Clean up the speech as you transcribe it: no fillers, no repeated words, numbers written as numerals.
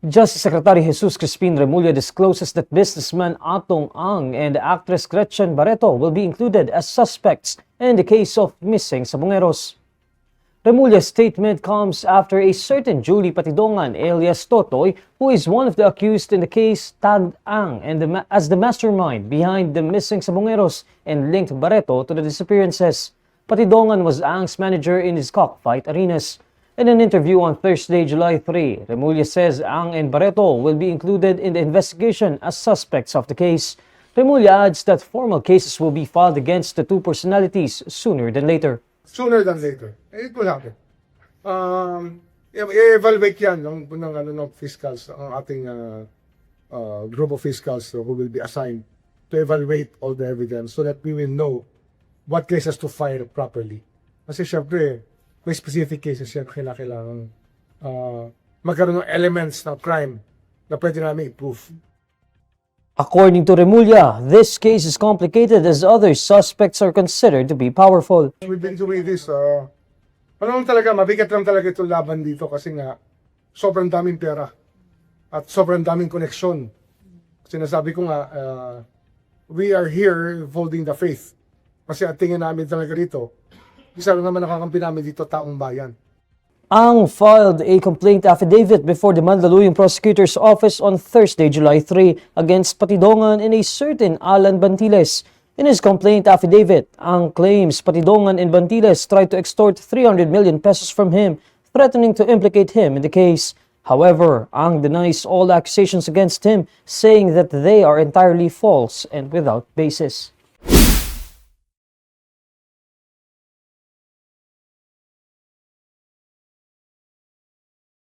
Justice Secretary Jesus Crispin Remulla discloses that businessman Atong Ang and actress Gretchen Barreto will be included as suspects in the case of missing Sabongeros. Remulla's statement comes after a certain Julie Patidongan alias Totoy, who is one of the accused in the case, tagged Ang as the mastermind behind the missing Sabongeros and linked Barreto to the disappearances. Patidongan was Ang's manager in his cockfight arenas. In an interview on Thursday, July 3, Remulla says Ang and Barreto will be included in the investigation as suspects of the case. Remulla adds that formal cases will be filed against the two personalities sooner than later. Sooner than later. It will happen. I-evaluate yan ng fiscals, ang ating group of fiscals who will be assigned to evaluate all the evidence so that we will know what cases to file properly. Kasi syempre, may specific cases yan kailangan magkaroon ng elements ng crime na pwede namin i-prove. According to Remulla, this case is complicated as other suspects are considered to be powerful. We've been doing this, mabigat lang talaga itong laban dito kasi nga sobrang daming pera at sobrang daming koneksyon. Sinasabi ko nga, we are here holding the faith. Kasi at tingin namin talaga rito, isa lang naman nakakampi namin dito, taong bayan. Ang filed a complaint affidavit before the Mandaluyong Prosecutor's Office on Thursday, July 3, against Patidongan and a certain Alan Bantiles. In his complaint affidavit, Ang claims Patidongan and Bantiles tried to extort 300 million pesos from him, threatening to implicate him in the case. However, Ang denies all accusations against him, saying that they are entirely false and without basis.